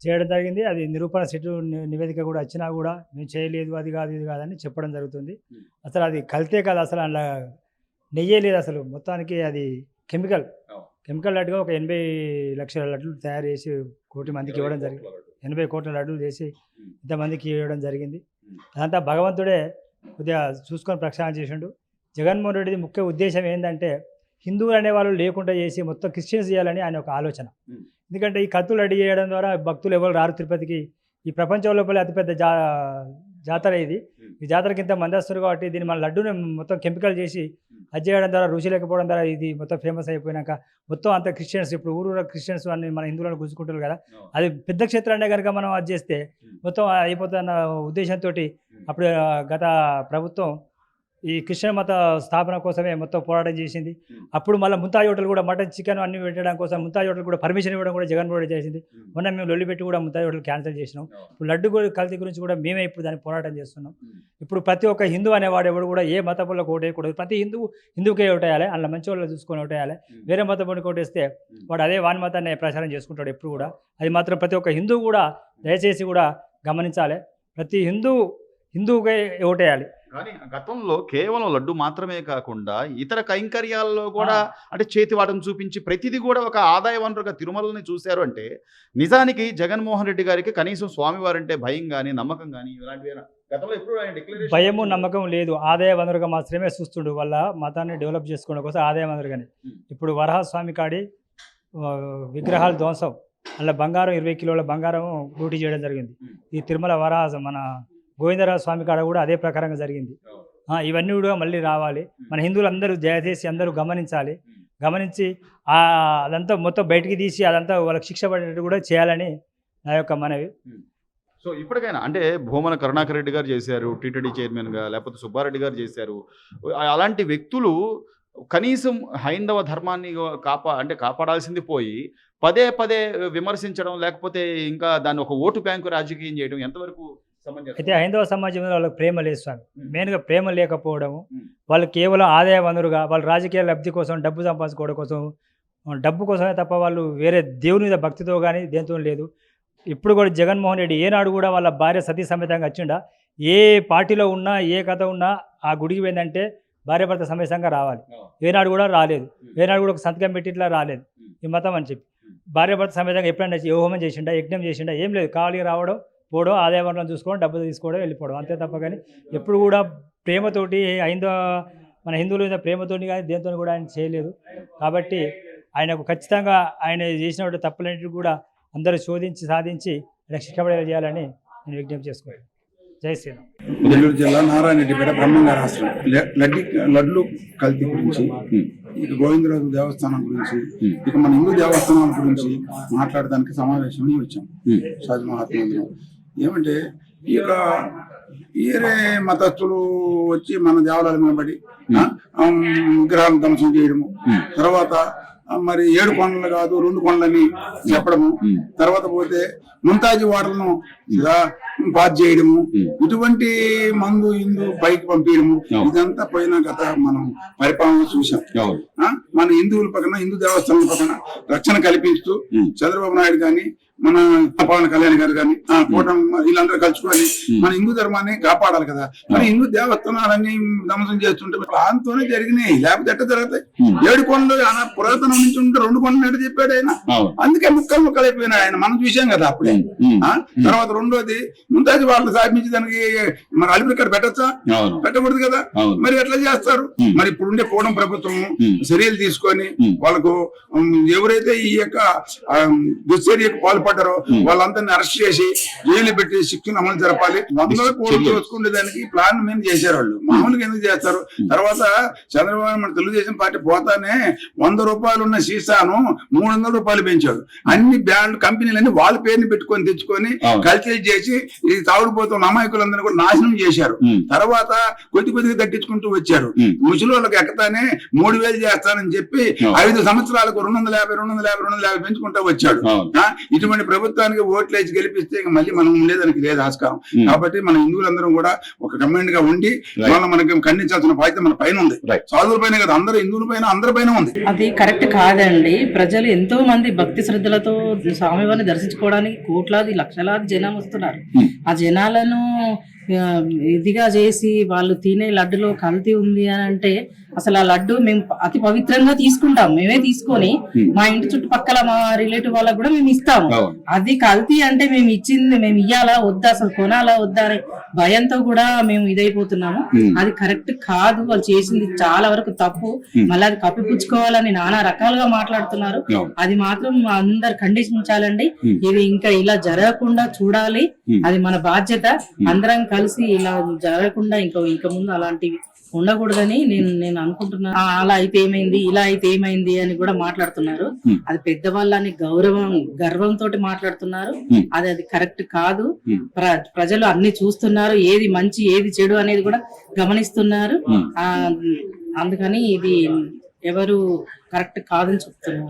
చేయడం జరిగింది. అది నిరూపణ సెట్ నివేదిక కూడా వచ్చినా కూడా మేము చేయలేదు, అది కాదు ఇది కాదని చెప్పడం జరుగుతుంది. అసలు అది కల్తే కాదు, అసలు అందులో నెయ్యే లేదు, అసలు మొత్తానికి అది కెమికల్ లడ్డుగా ఒక 80 లక్షల లడ్డులు తయారు చేసి కోటి మందికి ఇవ్వడం జరిగింది. 80 కోట్ల లడ్డులు చేసి ఇంతమందికి ఇవ్వడం జరిగింది. అదంతా భగవంతుడే కొద్దిగా చూసుకొని ప్రక్షాళన చేసిండు. జగన్మోహన్ రెడ్డిది ముఖ్య ఉద్దేశం ఏంటంటే హిందువులు అనేవాళ్ళు లేకుండా చేసి మొత్తం క్రిస్టియన్స్ చేయాలని ఆయన ఒక ఆలోచన. ఎందుకంటే ఈ కత్తులు రెడీ చేయడం ద్వారా భక్తులు ఎవరు రారు తిరుపతికి. ఈ ప్రపంచం లోపల అతిపెద్ద జాతర ఇది. ఈ జాతరకి ఇంత మంది వస్తారు కాబట్టి దీన్ని మన లడ్డూని మొత్తం కెమికల్ చేసి అది చేయడం ద్వారా, రుచి లేకపోవడం ద్వారా ఇది మొత్తం ఫేమస్ అయిపోయినాక మొత్తం అంత క్రిస్టియన్స్, ఇప్పుడు ఊరు క్రిస్టియన్స్ అన్ని మన హిందువులను గుంజుకుంటారు కదా, అది పెద్ద క్షేత్రాన్ని కనుక మనం అది చేస్తే మొత్తం అయిపోతున్న ఉద్దేశంతో అప్పుడు గత ప్రభుత్వం ఈ క్రిస్టియన్ మత స్థాపన కోసమే మొత్తం పోరాటం చేసింది. అప్పుడు మళ్ళీ ముంతాజ్ హోటల్ కూడా మటన్ చికెన్ అన్ని పెట్టడం కోసం ముంతాజ్ హోటల్ కూడా పర్మిషన్ ఇవ్వడం కూడా జగన్మోహన్ రెడ్డి చేసింది. మొన్న మేము లొల్లి పెట్టి కూడా ముంతాజ్ హోటల్ క్యాన్సిల్ చేసినాం. ఇప్పుడు లడ్డు కల్తీ గురించి కూడా మేమే ఇప్పుడు దాన్ని పోరాటం చేస్తున్నాం. ఇప్పుడు ప్రతి ఒక్క హిందూ అనేవాడు ఎవడు కూడా ఏ మత పొలకు ఓటేయకూడదు. ప్రతి హిందువుకే ఓటేయాలి, అందులో మంచి వాళ్ళు చూసుకొని ఓటేయాలి. వేరే మత పొడికి ఓటేస్తే వాడు అదే వాని మతాన్ని ప్రచారం చేసుకుంటాడు ఎప్పుడు కూడా. అది మాత్రం ప్రతి ఒక్క హిందువు కూడా దయచేసి కూడా గమనించాలి. ప్రతి హిందువుకే ఓటేయాలి. కానీ గతంలో కేవలం లడ్డు మాత్రమే కాకుండా ఇతర కైంకర్యాల్లో కూడా అంటే చేతివాటం చూపించి ప్రతిదీ కూడా ఒక ఆదాయ వనరుగా తిరుమలని చూశారు. అంటే నిజానికి జగన్మోహన్ రెడ్డి గారికి కనీసం స్వామివారంటే భయం కానీ నమ్మకం కానీ ఇలాంటివి గతంలో ఎప్పుడు భయము నమ్మకం లేదు, ఆదాయ వనరుగా మాత్రమే చూస్తుండు. వాళ్ళ మతాన్ని డెవలప్ చేసుకోవడం కోసం ఆదాయ వనరుగానే. ఇప్పుడు వరహస్వామి కాడి విగ్రహాలు ధ్వంసం, అలా బంగారం 20 కిలోల బంగారం లూటీ చేయడం జరిగింది. ఈ తిరుమల మన గోవిందరాజ స్వామి కాడ కూడా అదే ప్రకారంగా జరిగింది. ఇవన్నీ కూడా మళ్ళీ రావాలి. మన హిందువులు అందరూ దయచేసి అందరూ గమనించి అదంతా మొత్తం బయటికి తీసి అదంతా వాళ్ళకి శిక్ష పడేటట్టు కూడా చేయాలని నా యొక్క మనవి. సో ఇప్పటికైనా అంటే భూమన కరుణాకర్ రెడ్డి గారు చేశారు టీటీడీ చైర్మన్గా, లేకపోతే సుబ్బారెడ్డి గారు చేశారు. అలాంటి వ్యక్తులు కనీసం హైందవ ధర్మాన్ని కాపాడాల్సింది పోయి పదే విమర్శించడం, లేకపోతే ఇంకా దాన్ని ఒక ఓటు బ్యాంకు రాజకీయం చేయడం ఎంతవరకు? అయితే హైందవ సమాజంలో వాళ్ళకి ప్రేమ లేదు స్వామి. మెయిన్గా ప్రేమ లేకపోవడము, వాళ్ళు కేవలం ఆదాయ వనరుగా వాళ్ళ రాజకీయ లబ్ధి కోసం, డబ్బు సంపాదించుకోవడం కోసం, డబ్బు కోసమే తప్ప వాళ్ళు వేరే దేవుని మీద భక్తితో కానీ దేంతో లేదు. ఇప్పుడు కూడా జగన్మోహన్ రెడ్డి ఏనాడు కూడా వాళ్ళ భార్య సతీ సమేతంగా వచ్చిండా? ఏ పార్టీలో ఉన్నా ఏ కథ ఉన్నా ఆ గుడికి పోయిందంటే భార్యాభర్త సమేతంగా రావాలి. ఏనాడు కూడా రాలేదు, ఏనాడు కూడా ఒక సంతకం పెట్టి ఇట్లా రాలేదు ఈ మతం అని చెప్పి. భార్యాభర్త సమేతంగా ఎప్పుడైనా హోమం చేసిండా, యజ్ఞం చేసిండా? ఏం లేదు. ఖాళీ రావడం, పోవడం, ఆదాయ వనరులను చూసుకోవడం, డబ్బు తీసుకోవడం, వెళ్ళిపోవడం, అంతే తప్ప కానీ ఎప్పుడు కూడా ప్రేమతోటి మన హిందువుల మీద ప్రేమతోటి కానీ దేంతో కూడా ఆయన చేయలేదు. కాబట్టి ఆయనకు ఖచ్చితంగా ఆయన చేసినటువంటి తప్పులన్నింటినీ కూడా అందరూ శోధించి సాధించి ఆయన శిక్షపడేలా చేయాలని నేను విజ్ఞప్తి చేసుకుంటాను. జై శ్రీరామ్. నెల్లూరు జిల్లా నారాయణరెడ్డిపేట బ్రహ్మంగారి ఆశ్రమం లడ్లు కల్తీ గురించి, ఇక గోవిందరాజు దేవస్థానం గురించి, ఇక మన హిందూ దేవస్థానాల గురించి మాట్లాడడానికి సమావేశం వచ్చాం. సాధు మహాత్ములు ఏమంటే ఇక వేరే మతస్థులు వచ్చి మన దేవాలయాల మీద పడి విగ్రహాలను ధ్వంసం చేయడము, తర్వాత మరి 7 కొండలు కాదు 2 కొండలని చెప్పడము, తర్వాత పోతే ముంతాజీ వాటర్లను పాస్ చేయడము, ఇటువంటి మందు ఇందు పైకి పంపించడము, ఇదంతా పోయిన గత మనం పరిపాలన చూసాం. మన హిందువుల పక్కన, హిందూ దేవస్థానం పక్కన రక్షణ కల్పిస్తూ చంద్రబాబు నాయుడు గాని, మన పవన్ కళ్యాణ్ గారు కానీ, కూటమి వీళ్ళందరూ కలుసుకొని మన హిందూ ధర్మాన్ని కాపాడాలి కదా. మరి హిందూ దేవస్థానాలన్నీ ధ్వంసం చేస్తుంటే ప్రాంతంతోనే జరిగినాయి, లేకపోతే ఎట్ట జరుగుతాయి? 7 కొండలు పురాతనం నుంచి ఉంటే 2 కొండలు ఎట్ట చెప్పాడు ఆయన. అందుకే ముక్కలు అయిపోయినాయి ఆయన, మనం చూసాం కదా అప్పుడే. తర్వాత రెండోది ముంతాజీ వాళ్ళు స్థాపించి దానికి మరి అలిపిరికాడ పెట్టచ్చా? పెట్టకూడదు కదా. మరి ఎట్లా చేస్తారు? మరి ఇప్పుడుండే కూటమి ప్రభుత్వం చర్యలు తీసుకొని వాళ్ళకు ఎవరైతే ఈ యొక్క దుశ్చర్యకు పాల్పడ్డారో వాళ్ళందరినీ అరెస్ట్ చేసి జైలు పెట్టి శిక్షను అమలు జరపాలి. 100 కోట్లు దోచుకునే దానికి ప్లాన్ మేము చేశారు వాళ్ళు. మామూలుగా ఎందుకు చేస్తారు? తర్వాత చంద్రబాబు మన తెలుగుదేశం పార్టీ పోతానే 100 రూపాయలు ఉన్న సీసాను 300 రూపాయలు పెంచాడు. అన్ని బ్రాండ్ కంపెనీలన్నీ వాళ్ళ పేరుని పెట్టుకొని తెచ్చుకొని కల్చర్ చేసి ఈ తాగుడుపోతున్న అమాయకులందరినీ కూడా నాశనం చేశారు. తర్వాత కొద్దిగా తగ్గించుకుంటూ వచ్చారు. ముసలి వాళ్ళకి ఎక్కతానే 3000 చేస్తానని చెప్పి 5 సంవత్సరాలకు 250 పెంచుకుంటూ వచ్చాడు. ఇటువంటి ఇటువంటి ప్రభుత్వానికి ఓట్లు వేసి గెలిపిస్తే ఇక మళ్ళీ మనం ఉండేదానికి లేదు ఆస్కారం. కాబట్టి మన హిందువులందరం కూడా ఒక కమాండ్ గా ఉండి వాళ్ళ మనకి ఖండించాల్సిన బాధ్యత మన పైన ఉంది. సాధువుల పైన కదా, అందరూ హిందువుల పైన అందరి పైన ఉంది. అది కరెక్ట్ కాదండి. ప్రజలు ఎంతో మంది భక్తి శ్రద్ధలతో స్వామివారిని దర్శించుకోవడానికి కోట్లాది లక్షలాది జనం వస్తున్నారు. ఆ జనాలను ఇదిగా చేసి వాళ్ళు తినే లడ్డులో కల్తీ ఉంది అని అంటే అసలు ఆ లడ్డు మేము అతి పవిత్రంగా తీసుకుంటాం. మేమే తీసుకొని మా ఇంటి చుట్టుపక్కల మా రిలేటివ్ వాళ్ళకు కూడా మేము ఇస్తాము. అది కల్తీ అంటే మేము ఇచ్చింది మేము ఇయ్యాలా వద్దా, అసలు కొనాలా వద్దా అనే భయంతో కూడా మేము ఇదైపోతున్నాము. అది కరెక్ట్ కాదు. వాళ్ళు చేసింది చాలా వరకు తప్పు. మళ్ళీ అది కప్పిపుచ్చుకోవాలని నానా రకాలుగా మాట్లాడుతున్నారు. అది మాత్రం అందరు ఖండించాలండి. ఇది ఇంకా ఇలా జరగకుండా చూడాలి. అది మన బాధ్యత. అందరం కలిసి ఇలా జరగకుండా ఇంకా ముందు అలాంటివి ఉండకూడదని నేను అనుకుంటున్నాను. అలా అయితే ఏమైంది, ఇలా అయితే ఏమైంది అని కూడా మాట్లాడుతున్నారు. అది పెద్దవాళ్ళని గర్వంతో మాట్లాడుతున్నారు. అది కరెక్ట్ కాదు. ప్రజలు అన్ని చూస్తున్నారు. ఏది మంచి ఏది చెడు అనేది కూడా గమనిస్తున్నారు. అందుకని ఇది ఎవరు కరెక్ట్ కాదని చెప్తున్నారు.